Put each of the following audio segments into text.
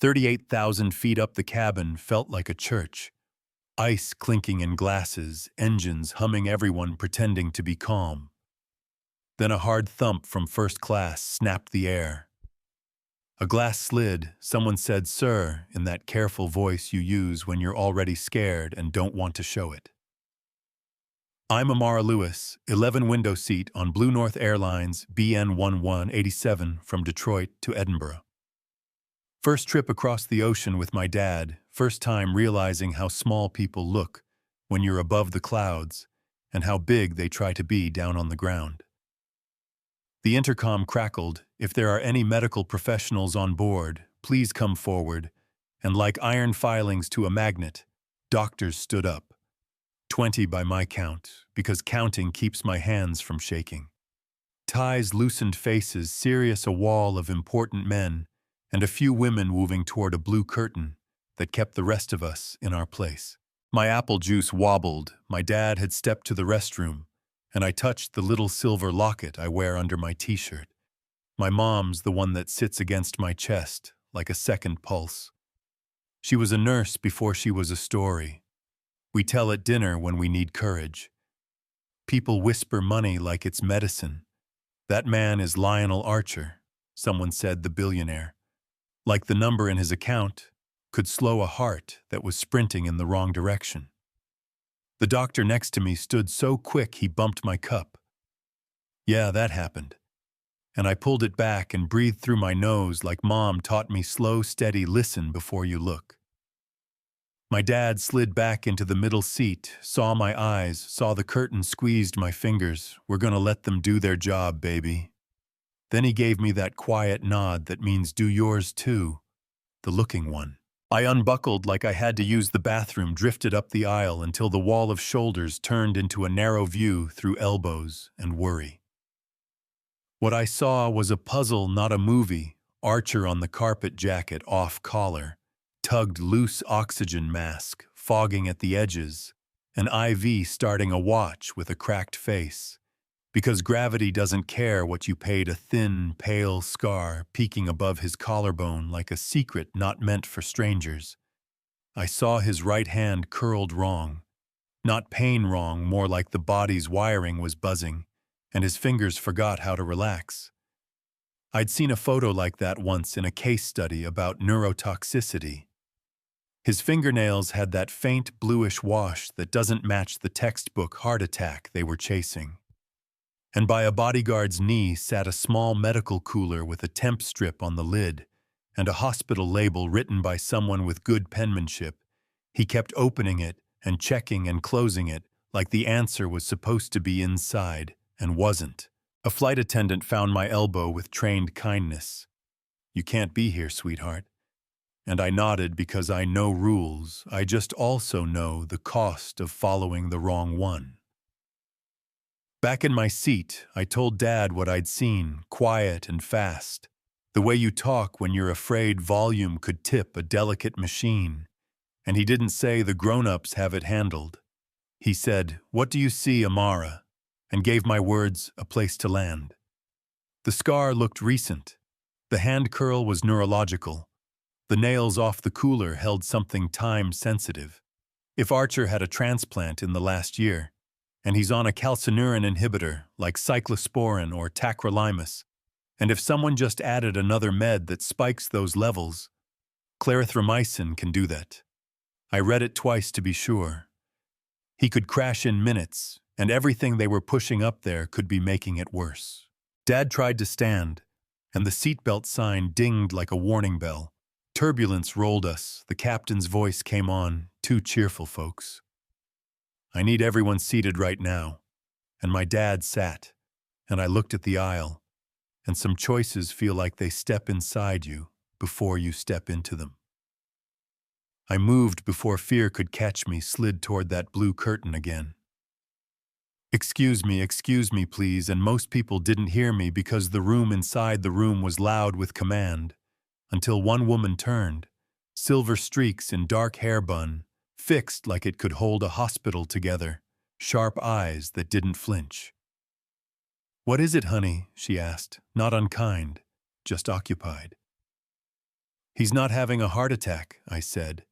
38,000 feet up the cabin felt like a church. Ice clinking in glasses, engines humming, everyone pretending to be calm. Then a hard thump from first class snapped the air. A glass slid. Someone said, "Sir," in that careful voice you use when you're already scared and don't want to show it. I'm Amara Lewis, 11 window seat on Blue North Airlines BN 1187 from Detroit to Edinburgh. First trip across the ocean with my dad, first time realizing how small people look when you're above the clouds and how big they try to be down on the ground. The intercom crackled. "If there are any medical professionals on board, please come forward," and like iron filings to a magnet, doctors stood up. 20 by my count, because counting keeps my hands from shaking. Ties loosened faces, serious, a wall of important men, and a few women moving toward a blue curtain that kept the rest of us in our place. My apple juice wobbled. My dad had stepped to the restroom, and I touched the little silver locket I wear under my t-shirt. My mom's the one that sits against my chest, like a second pulse. She was a nurse before she was a story. We tell at dinner when we need courage. People whisper money like it's medicine. "That man is Lionel Archer," someone said, the billionaire. Like the number in his account could slow a heart that was sprinting in the wrong direction. The doctor next to me stood so quick he bumped my cup. Yeah, that happened. And I pulled it back and breathed through my nose like Mom taught me, slow, steady, listen before you look. My dad slid back into the middle seat, saw my eyes, saw the curtain, squeezed my fingers. "We're gonna let them do their job, baby." Then he gave me that quiet nod that means do yours too, the looking one. I unbuckled like I had to use the bathroom, drifted up the aisle until the wall of shoulders turned into a narrow view through elbows and worry. What I saw was a puzzle, not a movie. Archer on the carpet, jacket off collar, tugged loose oxygen mask, fogging at the edges, an IV starting a watch with a cracked face. Because gravity doesn't care what you paid, a thin, pale scar peeking above his collarbone like a secret not meant for strangers. I saw his right hand curled wrong. Not pain wrong, more like the body's wiring was buzzing, and his fingers forgot how to relax. I'd seen a photo like that once in a case study about neurotoxicity. His fingernails had that faint bluish wash that doesn't match the textbook heart attack they were chasing. And by a bodyguard's knee sat a small medical cooler with a temp strip on the lid and a hospital label written by someone with good penmanship. He kept opening it and checking and closing it like the answer was supposed to be inside and wasn't. A flight attendant found my elbow with trained kindness. "You can't be here, sweetheart." And I nodded because I know rules. I just also know the cost of following the wrong one. Back in my seat, I told Dad what I'd seen, quiet and fast. The way you talk when you're afraid volume could tip a delicate machine. And he didn't say the grown-ups have it handled. He said, "What do you see, Amara?" and gave my words a place to land. The scar looked recent. The hand curl was neurological. The nails off the cooler held something time-sensitive. If Archer had a transplant in the last year, and he's on a calcineurin inhibitor like cyclosporin or tacrolimus, and if someone just added another med that spikes those levels, clarithromycin can do that. I read it twice to be sure. He could crash in minutes, and everything they were pushing up there could be making it worse. Dad tried to stand, and the seatbelt sign dinged like a warning bell. Turbulence rolled us. The captain's voice came on, "Too cheerful, folks. I need everyone seated right now." And my dad sat, and I looked at the aisle, and some choices feel like they step inside you before you step into them. I moved before fear could catch me, slid toward that blue curtain again. Excuse me, please," and most people didn't hear me because the room inside the room was loud with command, until one woman turned, silver streaks in dark hair bun, fixed like it could hold a hospital together, sharp eyes that didn't flinch. "What is it, honey?" she asked, not unkind, just occupied. He's not having a heart attack, I said,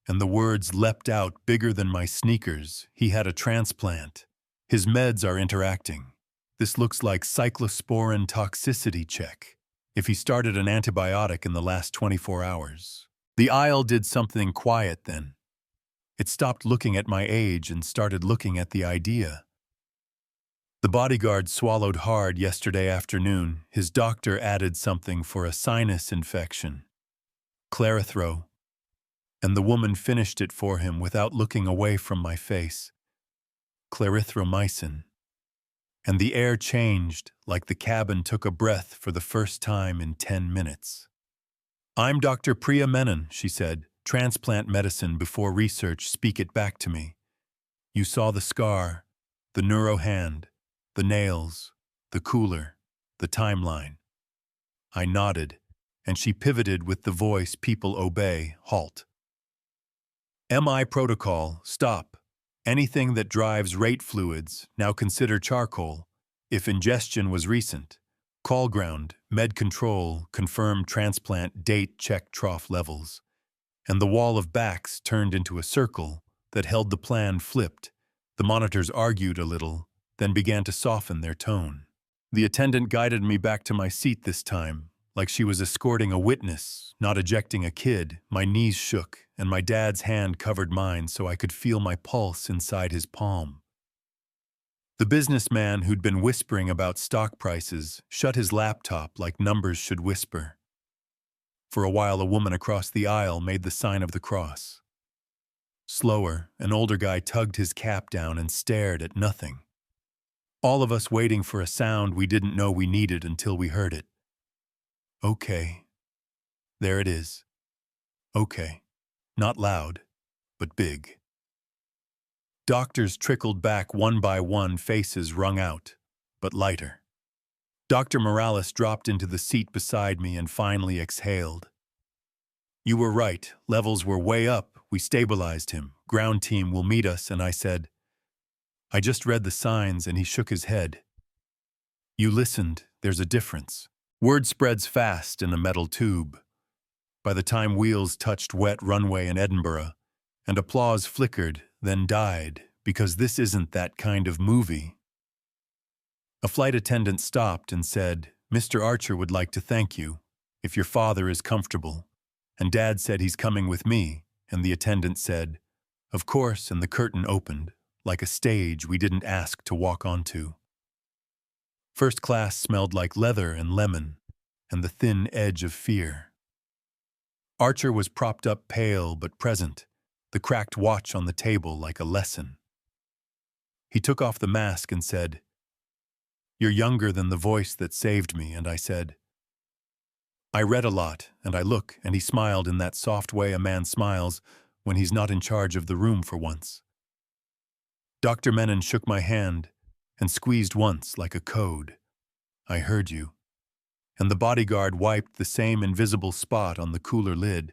and the words leapt out bigger than my sneakers. He had a transplant. His meds are interacting. This looks like cyclosporin toxicity check. If he started an antibiotic in the last 24 hours. The aisle did something quiet then. It stopped looking at my age and started looking at the idea. The bodyguard swallowed hard yesterday afternoon. His doctor added something for a sinus infection. Clarithrol. And the woman finished it for him without looking away from my face. Clarithromycin. And the air changed, like the cabin took a breath for the first time in 10 minutes. I'm Dr. Priya Menon, she said. Transplant medicine before research, speak it back to me. You saw the scar, the neuro hand, the nails, the cooler, the timeline. I nodded, and she pivoted with the voice people obey, halt. MI protocol, stop. Anything that drives rate fluids, now consider charcoal. If ingestion was recent. Call ground, med control, confirm transplant date, check trough levels. And the wall of backs turned into a circle that held the plan flipped. The monitors argued a little, then began to soften their tone. The attendant guided me back to my seat this time, like she was escorting a witness, not ejecting a kid. My knees shook, and my dad's hand covered mine so I could feel my pulse inside his palm. The businessman who'd been whispering about stock prices shut his laptop like numbers should whisper. For a while, a woman across the aisle made the sign of the cross. Slower, an older guy tugged his cap down and stared at nothing. All of us waiting for a sound we didn't know we needed until we heard it. Okay. There it is. Okay. Not loud, but big. Doctors trickled back one by one, faces wrung out, but lighter. Dr. Morales dropped into the seat beside me and finally exhaled. You were right, levels were way up, we stabilized him. Ground team will meet us, and I said, I just read the signs, and he shook his head. You listened, there's a difference. Word spreads fast in a metal tube. By the time wheels touched wet runway in Edinburgh, and applause flickered, then died, because this isn't that kind of movie. A flight attendant stopped and said, Mr. Archer would like to thank you, if your father is comfortable. And Dad said he's coming with me, and the attendant said, of course, and the curtain opened, like a stage we didn't ask to walk onto. First class smelled like leather and lemon, and the thin edge of fear. Archer was propped up pale but present, the cracked watch on the table like a lesson. He took off the mask and said, You're younger than the voice that saved me, and I said, I read a lot, and I look, and he smiled in that soft way a man smiles when he's not in charge of the room for once. Dr. Menon shook my hand and squeezed once like a code. I heard you. And the bodyguard wiped the same invisible spot on the cooler lid,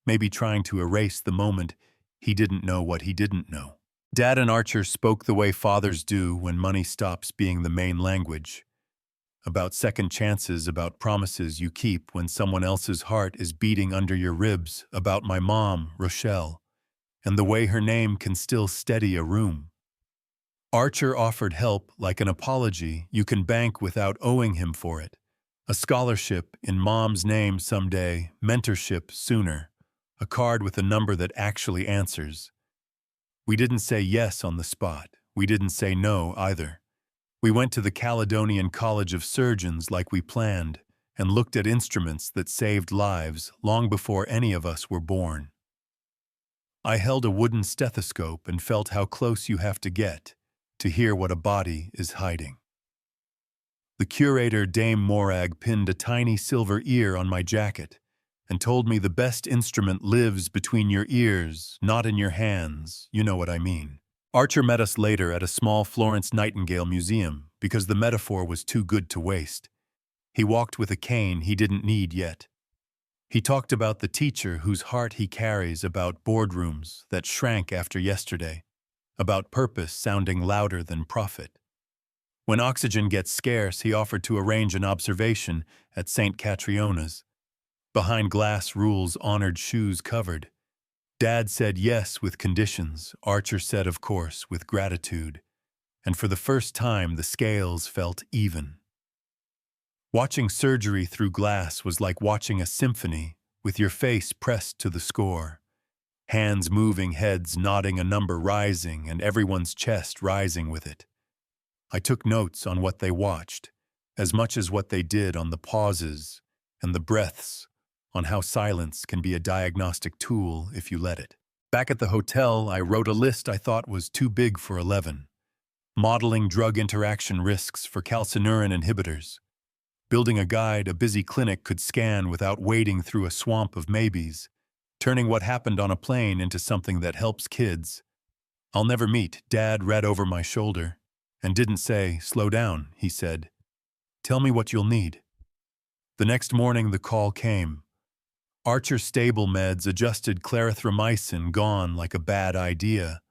maybe trying to erase the moment he didn't know what he didn't know. Dad and Archer spoke the way fathers do when money stops being the main language. About second chances, about promises you keep when someone else's heart is beating under your ribs, about my mom, Rochelle, and the way her name can still steady a room. Archer offered help like an apology you can bank without owing him for it. A scholarship in Mom's name someday, mentorship sooner, a card with a number that actually answers. We didn't say yes on the spot. We didn't say no either. We went to the Caledonian College of Surgeons like we planned and looked at instruments that saved lives long before any of us were born. I held a wooden stethoscope and felt how close you have to get to hear what a body is hiding. The curator, Dame Morag, pinned a tiny silver ear on my jacket and told me the best instrument lives between your ears, not in your hands. You know what I mean. Archer met us later at a small Florence Nightingale museum because the metaphor was too good to waste. He walked with a cane he didn't need yet. He talked about the teacher whose heart he carries, about boardrooms that shrank after yesterday, about purpose sounding louder than profit. When oxygen gets scarce, he offered to arrange an observation at St. Catriona's. Behind glass rules honored shoes covered. Dad said yes with conditions. Archer said of course with gratitude. And for the first time the scales felt even. Watching surgery through glass was like watching a symphony, with your face pressed to the score. Hands moving, heads nodding, a number rising, and everyone's chest rising with it. I took notes on what they watched, as much as what they did, on the pauses and the breaths, on how silence can be a diagnostic tool if you let it. Back at the hotel, I wrote a list I thought was too big for 11. Modeling drug interaction risks for calcineurin inhibitors. Building a guide a busy clinic could scan without wading through a swamp of maybes. Turning what happened on a plane into something that helps kids. I'll never meet. Dad read over my shoulder and didn't say, "Slow down," he said. "Tell me what you'll need." The next morning the call came. Archer's stable meds, adjusted clarithromycin, gone like a bad idea.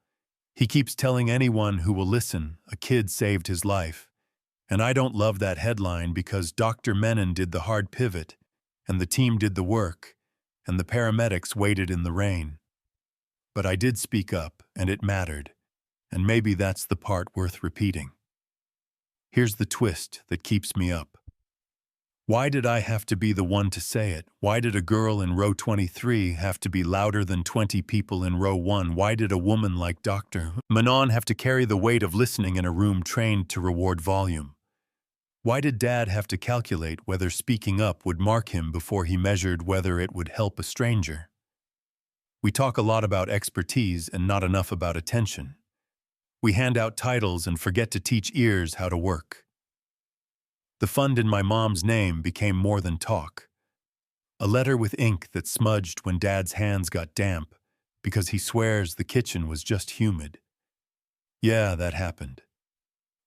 He keeps telling anyone who will listen, a kid saved his life. And I don't love that headline because Dr. Menon did the hard pivot, and the team did the work, and the paramedics waited in the rain. But I did speak up, and it mattered, and maybe that's the part worth repeating. Here's the twist that keeps me up. Why did I have to be the one to say it? Why did a girl in row 23 have to be louder than 20 people in row 1? Why did a woman like Dr. Menon have to carry the weight of listening in a room trained to reward volume? Why did Dad have to calculate whether speaking up would mark him before he measured whether it would help a stranger? We talk a lot about expertise and not enough about attention. We hand out titles and forget to teach ears how to work. The fund in my mom's name became more than talk. A letter with ink that smudged when Dad's hands got damp because he swears the kitchen was just humid. Yeah, that happened.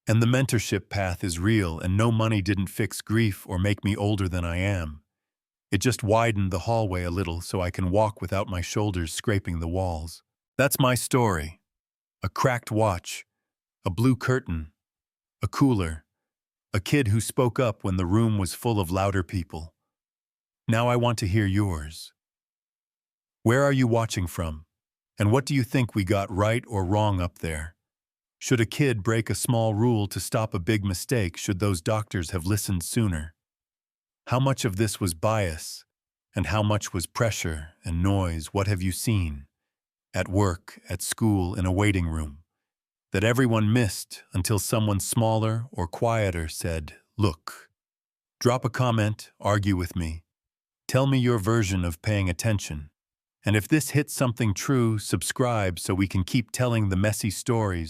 And the mentorship path is real, and no money didn't fix grief or make me older than I am. It just widened the hallway a little so I can walk without my shoulders scraping the walls. That's my story. A cracked watch, a blue curtain, a cooler, a kid who spoke up when the room was full of louder people. Now I want to hear yours. Where are you watching from? And what do you think we got right or wrong up there? Should a kid break a small rule to stop a big mistake? Should those doctors have listened sooner? How much of this was bias? And how much was pressure and noise? What have you seen? At work, at school, in a waiting room. That everyone missed until someone smaller or quieter said, "Look." Drop a comment, argue with me. Tell me your version of paying attention. And if this hits something true, subscribe so we can keep telling the messy stories.